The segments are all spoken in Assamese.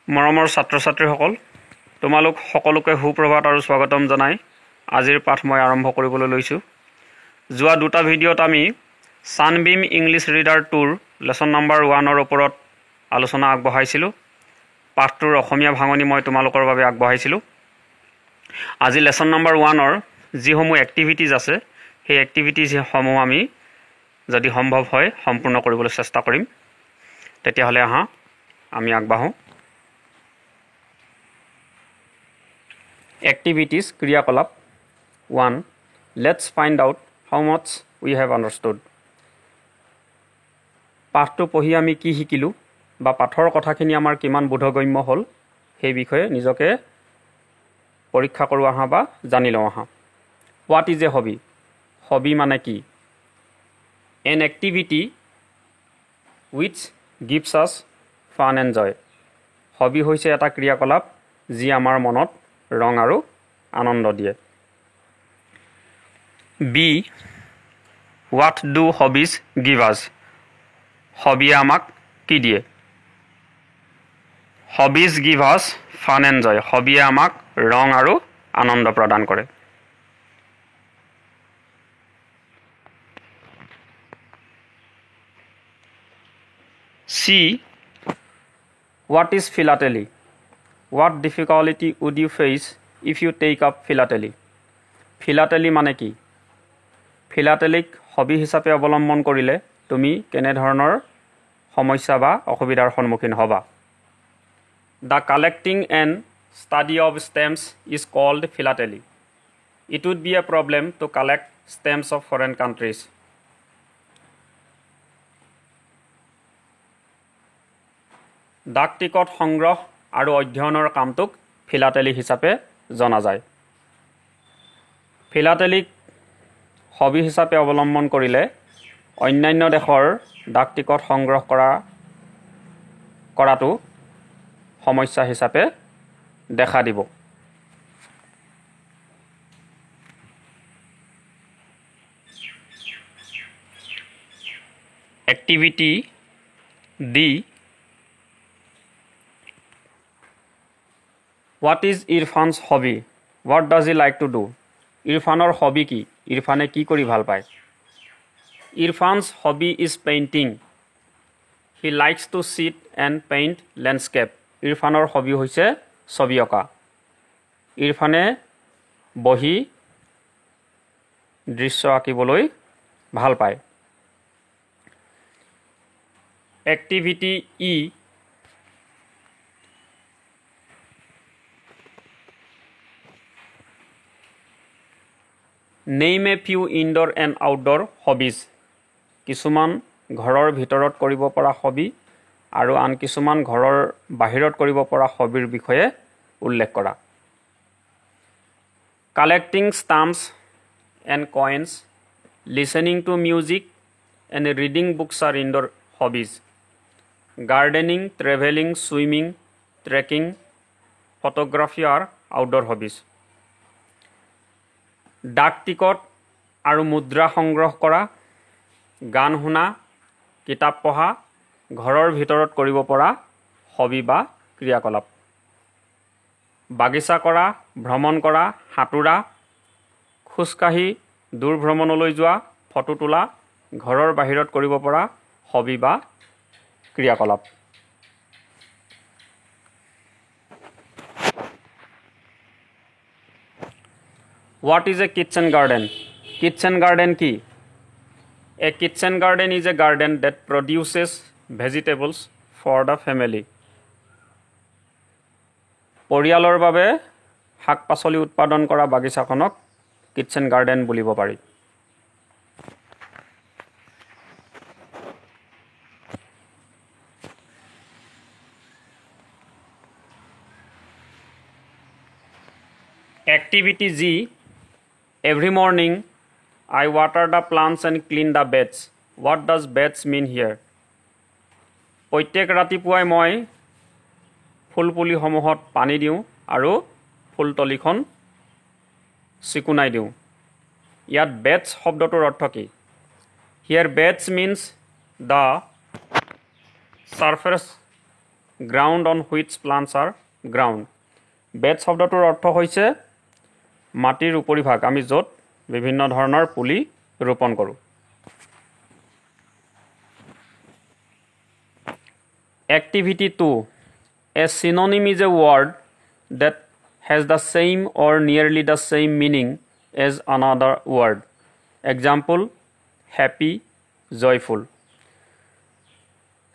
মৰমৰ ছাত্ৰ-ছাত্ৰীসকল তোমালোক সকলোকে সুপ্ৰভাত আৰু স্বাগতম জনাই আজিৰ পাঠ মই আৰম্ভ কৰিবলৈ লৈছো। যোৱা দুটা ভিডিঅ'ত আমি সানবিম ইংলিছ ৰিডাৰ 2ৰ লেসন নম্বৰ 1ৰ ওপৰত আলোচনা আগবঢ়াইছিলো। পাঠটোৰ অসমীয়া ভাঙনি মই তোমালোকৰ বাবে আগবঢ়াইছিলো। আজি লেসন নম্বৰ 1ৰ যিসমূহ এক্টিভিটিজ আছে সেই এক্টিভিটিজ সমূহ আমি যদি সম্ভৱ হয় সম্পূৰ্ণ কৰিবলৈ চেষ্টা কৰিম। তেতিয়াহলে আহা আমি আগবাঢ়ো। Activities Kriyakalap 1. Let's find out how much we have understood. পাঠটো পঢ়ি আমি কি শিকিলো বা পাঠৰ কথাখিনি আমাৰ কিমান বোধগম্য হ'ল সেই বিষয়ে নিজকে পৰীক্ষা কৰোঁ আহা বা জানি লওঁ আহা। What is a hobby? Hobby মানে কি? An activity which gives us fun and joy. Hobby হৈছে এটা ক্ৰিয়াকলাপ যি আমাৰ মনত ৰং আৰু আনন্দ দিয়ে। B. What do hobbies give us? Hobby আমাক কি দিয়ে? Hobbies give us fun and joy. Hobby আমাক ৰং আৰু আনন্দ প্ৰদান কৰে। C. What is philately? What difficulty would you face if you take up philately? Philately মানে কি? Philatelic hobby হিচাপে অৱলম্বন কৰিলে তুমি কেনে ধৰণৰ সমস্যা বা অসুবিধাৰ সন্মুখীন হ'বা? The collecting and study of stamps is called philately. It would be a problem to collect stamps of foreign countries. ডাক টিকট সংগ্ৰহ আৰু অধ্যয়নৰ কামটোক ফিলাটেলি হিচাপে জনা যায়। ফিলাটেলিক হবি হিচাপে অৱলম্বন কৰিলে অন্যান্য দেশৰ ডাক টিকট সংগ্ৰহ কৰাটো সমস্যা হিচাপে দেখা দিব। Activity D. What is Irfan's hobby? What does he like to do? Irfanor hobby ki? Irfane ki kori bhal paয়? Irfan's hobby is painting. He likes to sit and paint landscape. Irfanor hobby hoise ছবি অঁকা। Irfane বহি দৃশ্য আঁকিবলৈ ভাল পায়। Activity E. Name a few indoor and outdoor hobbies. কিছুমান ঘৰৰ ভিতৰত কৰিব পৰা হবি আৰু আন কিছুমান ঘৰৰ বাহিৰত কৰিব পৰা হবিৰ বিষয়ে উল্লেখ কৰা। Collecting stamps and coins, listening to music and reading books are indoor hobbies. Gardening, traveling, swimming, trekking, photography are outdoor hobbies. ডাক টিকট আৰু মুদ্ৰা সংগ্ৰহ কৰা, গান শুনা, কিতাপ পঢ়া ঘৰৰ ভিতৰত কৰিব পৰা হবি বা ক্ৰিয়াকলাপ। বাগিচা কৰা, ভ্ৰমণ কৰা, সাঁতুৰা, খোজকাঢ়ি দূৰ ভ্ৰমণলৈ যোৱা, ফটো তোলা ঘৰৰ বাহিৰত কৰিব পৰা হবি বা ক্ৰিয়াকলাপ। What is a kitchen garden? Kitchen garden ki? A kitchen garden is a garden that produces vegetables for the family. পৰিয়ালৰ বাবে শাক পাচলি উৎপাদন কৰা বাগিচাখনক কিটচেন গাৰ্ডেন বুলিব পাৰি। Activity G. Every morning I water the plants and clean the beds. What does beds mean here? প্ৰত্যেক ৰাতিপুৱাই মই ফুলপুলিসমূহত পানী দিওঁ আৰু ফুলতলিখন চিকুনাই দিওঁ। ইয়াত beds শব্দটোৰ অৰ্থ কি? Here beds means the surface ground on which plants are ground. Bed শব্দটোৰ অৰ্থ হৈছে মাটিৰ উপৰিভাগ আমি য'ত বিভিন্ন ধৰণৰ পুলি ৰোপণ কৰোঁ. Activity 2. A synonym is a word that has the same or nearly the same meaning as another word. Example, happy, joyful.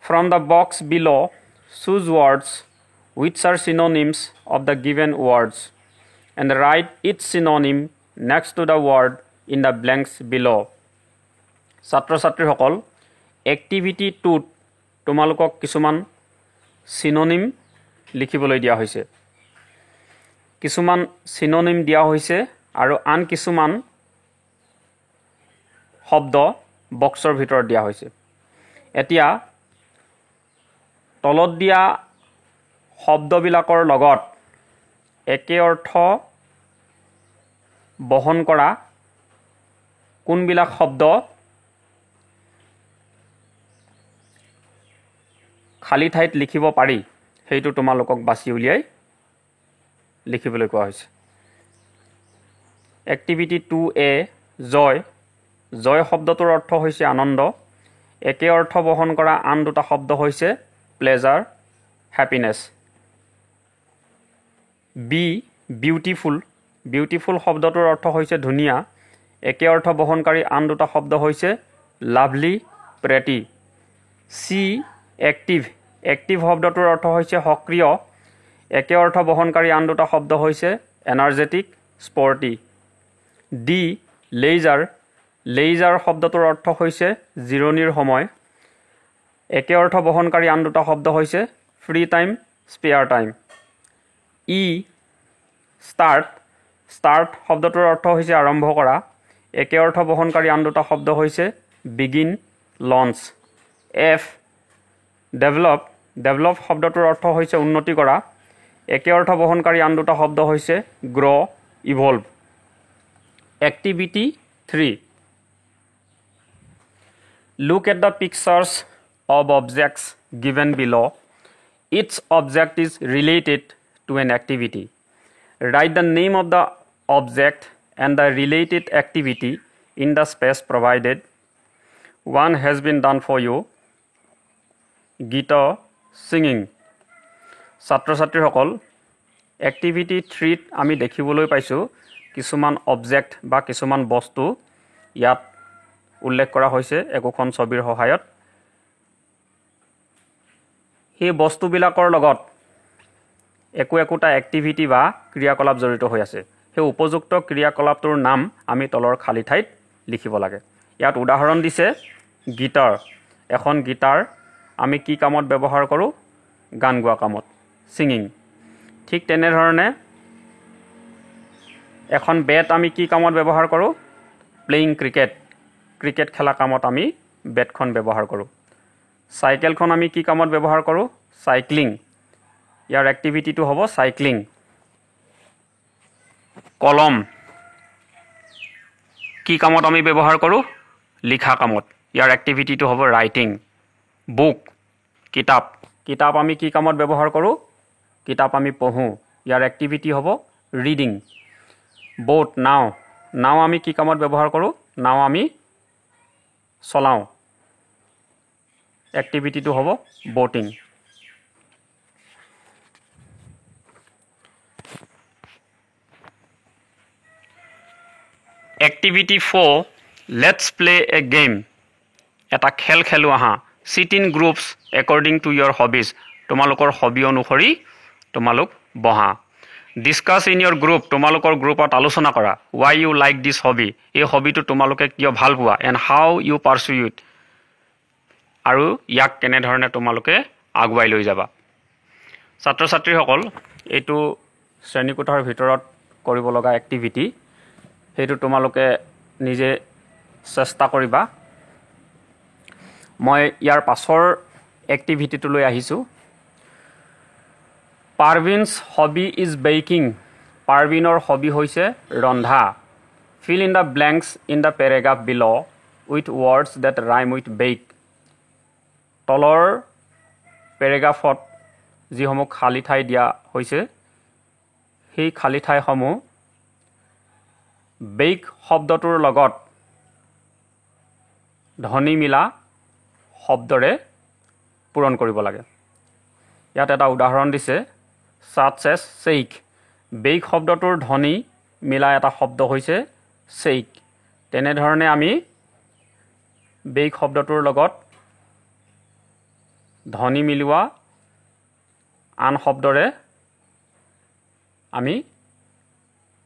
From the box below, choose words which are synonyms of the given words and write each synonym next to the word in the blanks below. ছাত্ৰ-ছাত্ৰীসকল, এক্টিভিটি 2 তোমালোকক কিছুমান সিনোনিম লিখিবলৈ দিয়া হৈছে. কিছুমান সিনোনিম দিয়া হৈছে আৰু আন কিছুমান শব্দ বক্সৰ ভিতৰত দিয়া হৈছে. এতিয়া তলত দিয়া শব্দবিলাকৰ লগত একে অৰ্থ বহন কৰা কোনবিলাক শব্দ খালি ঠাইত লিখিব পাৰি সেইটো তোমালোকক বাছি উলিয়াই লিখিবলৈ কোৱা হৈছে. এক্টিভিটি 2A জয়. জয় শব্দটোৰ অৰ্থ হৈছে আনন্দ. একে অৰ্থ বহন কৰা আন দুটা শব্দ হৈছে pleasure, happiness. B beautiful. Beautiful শব্দটোৰ অৰ্থ হৈছে ধুনীয়া. একে অৰ্থ বহনকাৰী আন দুটা শব্দ হৈছে lovely, pretty. C active. Active শব্দটোৰ অৰ্থ হৈছে সক্ৰিয়. একে অৰ্থ বহনকাৰী আন দুটা শব্দ হৈছে energetic, sporty. D ledger. Ledger শব্দটোৰ অৰ্থ হৈছে জিৰণিৰ সময়. একে অৰ্থ বহনকাৰী আন দুটা শব্দ হৈছে ফ্ৰী টাইম, স্পেয়াৰ টাইম. ই ষ্টাৰ্ট. ষ্টাৰ্ট শব্দটোৰ অৰ্থ হৈছে আৰম্ভ কৰা. একে অৰ্থ বহনকাৰী আন দুটা শব্দ হৈছে begin, launch. F develop. Develop শব্দটোৰ অৰ্থ হৈছে উন্নতি কৰা. একে অৰ্থ বহনকাৰী আন দুটা শব্দ হৈছে গ্ৰ, evolve. Activity 3. Look at the pictures of objects given below. Each object is related to an activity. Write the name of the object and the related activity in the space provided. One has been done for you. Guitar, singing. ছাত্ৰ-ছাত্ৰীসকল, এক্টিভিটি 3 আমি দেখিবলৈ পাইছোঁ কিছুমান অবজেক্ট বা কিছুমান বস্তু ইয়াত উল্লেখ কৰা হৈছে একোখন ছবিৰ সহায়ত. সেই বস্তুবিলাকৰ লগত একোটা এক্টিভিটি বা ক্ৰিয়াকলাপ জড়িত হৈ আছে. সেই উপযুক্ত ক্ৰিয়াকলাপটোৰ নাম আমি তলৰ খালী ঠাইত লিখিব লাগে. ইয়াত উদাহৰণ দিছে গিটাৰ. এখন গিটাৰ আমি কি কামত ব্যৱহাৰ কৰোঁ? গান গোৱা কামত, ছিংগিং. ঠিক তেনেধৰণে এখন বেট আমি কি কামত ব্যৱহাৰ কৰোঁ? Playing cricket. ক্ৰিকেট খেলা কামত আমি বেটখন ব্যৱহাৰ কৰোঁ. চাইকেলখন আমি কি কামত ব্যৱহাৰ কৰোঁ? চাইক্লিং. ইয়াৰ এক্টিভিটিটো হ'ব চাইক্লিং. কলম কি কামত আমি ব্যৱহাৰ কৰোঁ? লিখা কামত. ইয়াৰ এক্টিভিটিটো হ'ব ৰাইটিং. বুক কিতাপ. কিতাপ আমি কি কামত ব্যৱহাৰ কৰোঁ? কিতাপ আমি পঢ়োঁ. ইয়াৰ এক্টিভিটি হ'ব ৰিডিং. বোট নাও. নাও আমি কি কামত ব্যৱহাৰ কৰোঁ? নাও আমি চলাওঁ. এক্টিভিটিটো হ'ব boating. Activity 4. Let's play a game. এটা খেল খেলোঁ আহা. Sit in groups according to your hobbies. তোমালোকৰ হবি অনুসৰি তোমালোক বহা. Discuss in your group. তোমালোকৰ গ্ৰুপত আলোচনা কৰা. Why you like this hobby. এই হবিটো তোমালোকে কিয় ভাল পোৱা? And how you pursue it. আৰু ইয়াক কেনেধৰণে তোমালোকে আগুৱাই লৈ যাবা. ছাত্ৰ-ছাত্ৰীসকল, এইটো শ্ৰেণীকোঠাৰ ভিতৰত কৰিব লগা এক্টিভিটি. সেইটো তোমালোকে নিজে চেষ্টা কৰিবা. মই ইয়াৰ পাছৰ এক্টিভিটিটোলৈ আহিছোঁ. Parveen's hobby is baking. পাৰভিনৰ হবি হৈছে ৰন্ধা. Fill in the blanks in the paragraph below' with words that rhyme with bake. তলৰ পেৰেগ্ৰাফত যিসমূহ খালী ঠাই দিয়া হৈছে সেই খালী ঠাইসমূহ বেক শব্দটোৰ লগত ধ্বনি মিলা শব্দৰে পূৰণ কৰিব লাগে ইয়াত এটা উদাহৰণ দিছে such as shake বেক শব্দটোৰ ধ্বনি মিলা এটা শব্দ হৈছে shake তেনে ধৰণে আমি বেক শব্দটোৰ লগত ধ্বনি মিলোৱা আন শব্দৰে আমি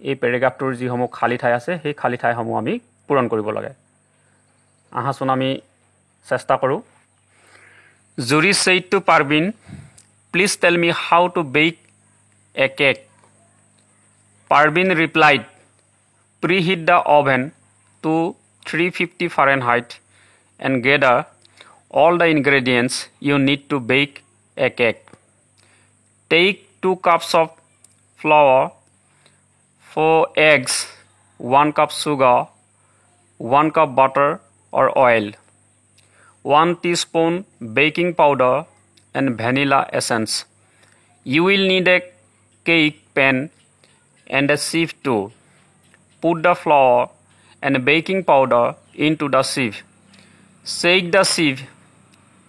এই পেৰাগ্ৰাফটোৰ যিসমূহ খালী ঠাই আছে সেই খালী ঠাইসমূহ আমি পূৰণ কৰিব লাগে আহাচোন আমি চেষ্টা কৰোঁ Zuri said to Parveen, please tell me how to bake a cake. Parveen replied, preheat the oven to 350 Fahrenheit and gather all the ingredients you need to bake a cake. Take 2 cups of flour, 4 eggs, 1 cup sugar, 1 cup butter or oil, 1 teaspoon baking powder and vanilla essence. You will need a cake pan and a sieve too. Put the flour and baking powder into the sieve. Shake the sieve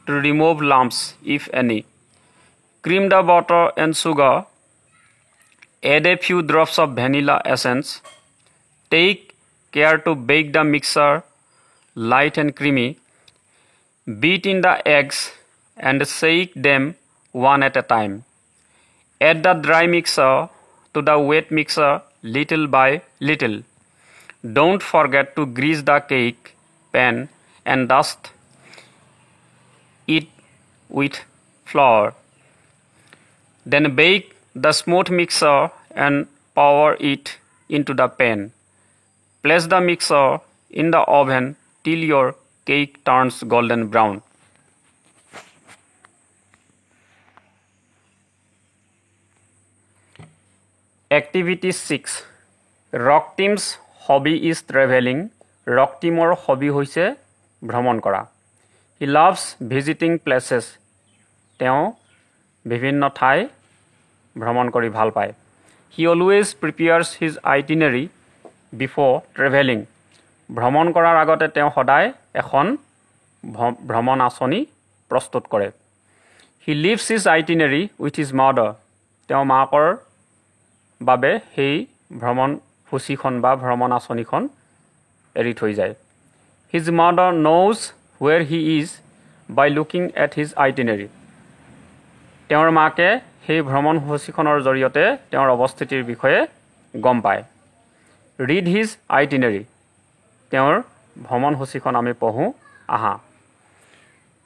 to remove lumps if any. Cream the butter and sugar. Add a few drops of vanilla essence. Take care to bake the mixture light and creamy. Beat in the eggs and shake them one at a time. Add the dry mixture to the wet mixture little by little. Don't forget to grease the cake pan and dust it with flour. Then bake the smooth mixture and pour it into the pan. Place the mixture in the oven till your cake turns golden brown. Activity 6. Rock team's hobby is traveling. Rock teamor hobby hoise ভ্ৰমণ কৰা. He loves visiting places. তেওঁ বিভিন্ন ঠাই ভ্ৰমণ কৰি ভাল পায়. He always prepares his itinerary before traveling. ভ্ৰমণ কৰাৰ আগতে তেওঁ সদায় এখন ভ্ৰমণ আঁচনি প্ৰস্তুত কৰে. He leaves his itinerary with his mother. তেওঁ মাকৰ বাবে সেই ভ্ৰমণ সূচীখন বা ভ্ৰমণ আঁচনিখন এৰি থৈ যায়. His mother knows where he is by looking at his itinerary. তেওঁৰ মাকে সেই ভ্ৰমণ সূচীখনৰ জৰিয়তে তেওঁৰ অৱস্থিতিৰ বিষয়ে গম পায়. Read his itinerary. তেওঁৰ ভ্ৰমণ সূচীখন আমি পঢ়ো আহা.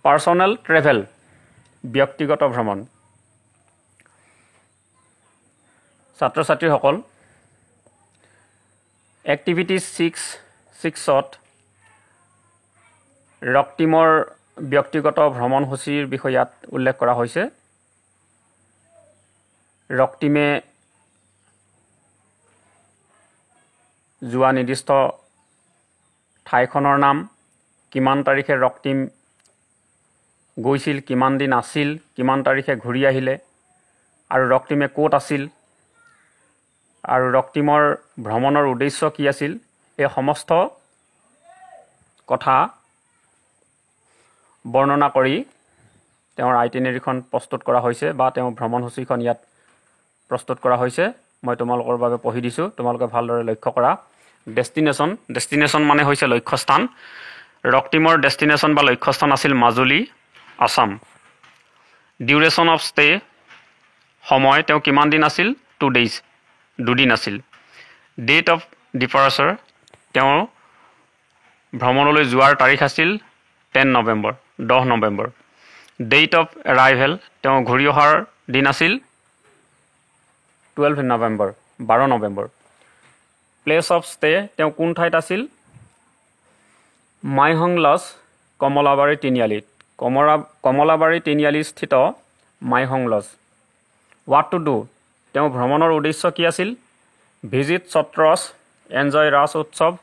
Personal travel. ব্যক্তিগত ভ্ৰমণ. ছাত্ৰ ছাত্ৰীসকল এক্টিভিটি 6ত ৰক টিমৰ ব্যক্তিগত ভ্ৰমণ সূচীৰ বিষয়ে ইয়াত উল্লেখ কৰা হৈছে. ৰক টিমে যোৱা নিৰ্দিষ্ট ঠাইখনৰ নাম, কিমান তাৰিখে ৰক টিম গৈছিল, কিমান দিন আছিল, কিমান তাৰিখে ঘূৰি আহিলে, আৰু ৰক টিমে ক'ত আছিল, আৰু ৰক টিমৰ ভ্ৰমণৰ উদ্দেশ্য কি আছিল, এই সমস্ত কথা বৰ্ণনা কৰি তেওঁৰ আইটিনেৰীখন প্ৰস্তুত কৰা হৈছে বা তেওঁৰ ভ্ৰমণসূচীখন ইয়াত প্ৰস্তুত কৰা হৈছে. মই তোমালোকৰ বাবে পঢ়ি দিছোঁ, তোমালোকে ভালদৰে লক্ষ্য কৰা. ডেষ্টিনেশ্যন মানে হৈছে লক্ষ্যস্থান. ৰক টিমৰ ডেষ্টিনেশ্যন বা লক্ষ্যস্থান আছিল Majuli, Assam. Duration of stay, সময় তেওঁ কিমান দিন আছিল, 2 days, 2 দিন আছিল. ডেট অফ ডিপাৰ্চাৰ, তেওঁ ভ্ৰমণলৈ যোৱাৰ তাৰিখ আছিল 10 November, 10 November. Date of arrival, তেওঁ ঘূৰি অহাৰ দিন আছিল 12 November, 12 November. Place of stay, তেওঁ কোন ঠাইত আছিল, মাইহং লজ, কমলাবাৰী তিনিআলিত. কমলাবাৰী তিনিআলি স্থিত মাইহং লজ. হোৱাট টু ডু, তেওঁ ভ্ৰমণৰ উদ্দেশ্য কি আছিল, ভিজিট সত্ৰছ, এনজয় ৰাস উৎসৱ,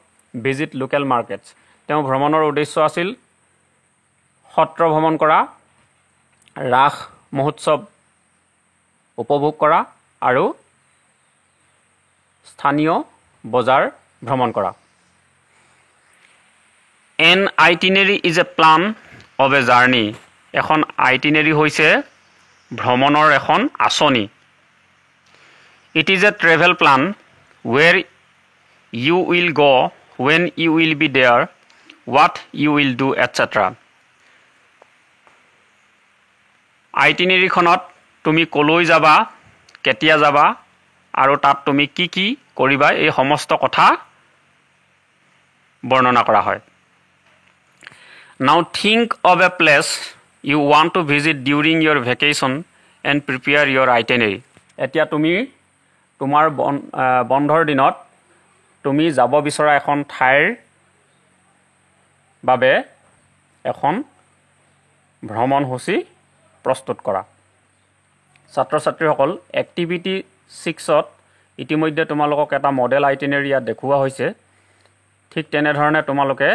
ভিজিট লোকেল মাৰ্কেটছ. তেওঁ ভ্ৰমণৰ উদ্দেশ্য আছিল সত্ৰ ভ্ৰমণ কৰা, ৰাস মহোৎসৱ উপভোগ কৰা আৰু স্থানীয় বজাৰ ভ্ৰমণ কৰা। An itinerary is a plan of a journey. এখন আইটিনাৰী হৈছে ভ্ৰমণৰ এখন আঁচনি। It is a travel plan where you will go, when you will be there, what you will do, etc. আইটিনাৰীখনত তুমি কলৈ যাবা, কেতিয়া যাবা আৰু তাত তুমি কি কি কৰিবা এই সমস্ত কথা বৰ্ণনা কৰা হয়। Now think of a place you want to visit during your vacation and prepare your itinerary. এতিয়া তুমি তোমাৰ বন্ধৰ দিনত তুমি যাব বিচৰা এখন ঠাইৰ বাবে এখন ভ্ৰমণসূচী প্ৰস্তুত কৰা। ছাত্ৰ ছাত্ৰীসকল এক্টিভিটি 6ত ইতিমধ্যে তোমালোকক এটা মডেল আইটিনাৰী ইয়াত দেখুওৱা হৈছে। ঠিক তেনেধৰণে তোমালোকে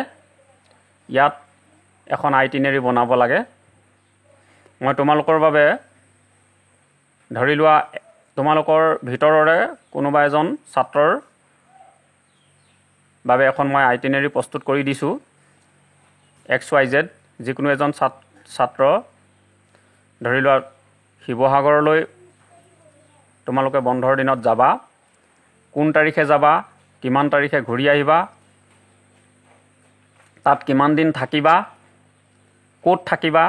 ইয়াত এখন আইটিনাৰী বনাব লাগে। মই তোমালোকৰ বাবে ধৰি লোৱা তোমালোকৰ ভিতৰৰে কোনোবা এজন ছাত্ৰৰ বাবে এখন মই আইটিনাৰী প্ৰস্তুত কৰি দিছোঁ। XYZ যিকোনো এজন ছাত্ৰ ধৰি লোৱা শিৱসাগৰলৈ তোমালোকে বন্ধৰ দিনত যাবা, কোন তাৰিখে যাবা, কিমান তাৰিখে ঘূৰি আহিবা, তাত কিমান দিন থাকিবা, ক'ত থাকিবা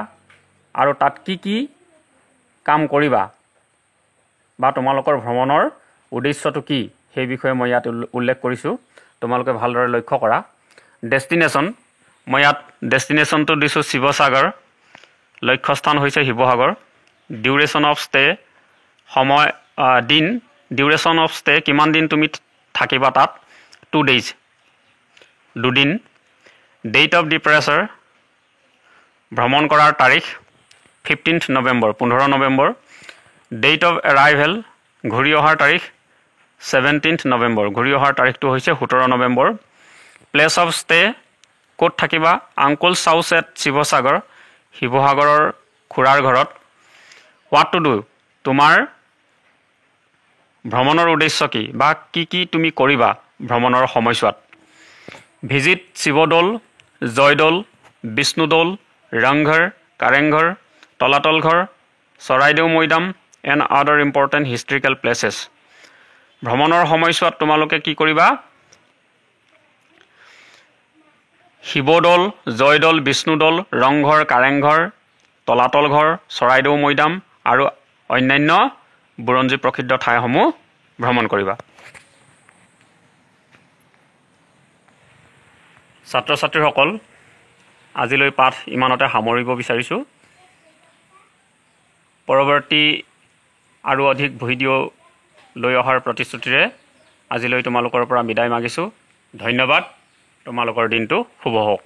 আৰু তাত কি কি কাম কৰিবা বা তোমালোকৰ ভ্ৰমণৰ উদ্দেশ্যটো কি সেই বিষয়ে মই ইয়াত উল্লেখ কৰিছোঁ। তোমালোকে ভালদৰে লক্ষ্য কৰা। ডেষ্টিনেশ্যন, মই ইয়াত ডেষ্টিনেশ্যনটো দিছোঁ শিৱসাগৰ, লক্ষ্যস্থান হৈছে শিৱসাগৰ। ডিউৰেশ্যন অফ ষ্টে, সময় দিন, ডিউৰেশ্যন অফ ষ্টে কিমান দিন তুমি থাকিবা তাত, 2 days, 2 দিন। ডেট অফ ডিপাৰেচাৰ, ভ্ৰমণ কৰাৰ তাৰিখ 15 November, 15 November. Date of arrival, ঘূৰি অহাৰ তাৰিখ 17 নৱেম্বৰ, ঘূৰি অহাৰ তাৰিখটো হৈছে 17 নৱেম্বৰ। প্লেচ অফ ষ্টে, ক'ত থাকিবা, আংকুলছ হাউচ এট শিৱসাগৰ, শিৱসাগৰৰ খুৰাৰ ঘৰত। হোৱাট টু ডু, তোমাৰ ভ্ৰমণৰ উদ্দেশ্য কি বা কি কি তুমি কৰিবা ভ্ৰমণৰ সময়ছোৱাত। Visit Shivadol, Joydol, Vishnudol, Rangghar, Karenghar, Talatal Ghar, Charaideo Maidam and other important historical places. ভ্ৰমণৰ সময়ছোৱাত তোমালোকে কি কৰিবা, শিৱদৌল, জয়দৌল, বিষ্ণুদৌল, ৰংঘৰ, কাৰেংঘৰ, তলাতল ঘৰ, চৰাইদেউ মৈদাম আৰু অন্যান্য বুৰঞ্জী প্ৰসিদ্ধ ঠাইসমূহ ভ্ৰমণ কৰিবা। ছাত্ৰ ছাত্ৰীসকল, আজিলৈ পাঠ ইমানতে সামৰিব বিচাৰিছোঁ। পৰৱৰ্তী আৰু অধিক ভিডিঅ' লৈ অহাৰ প্ৰতিশ্ৰুতিৰে আজিলৈ তোমালোকৰ পৰা বিদায় মাগিছোঁ। ধন্যবাদ। তোমালোকৰ দিনটো শুভ হওক।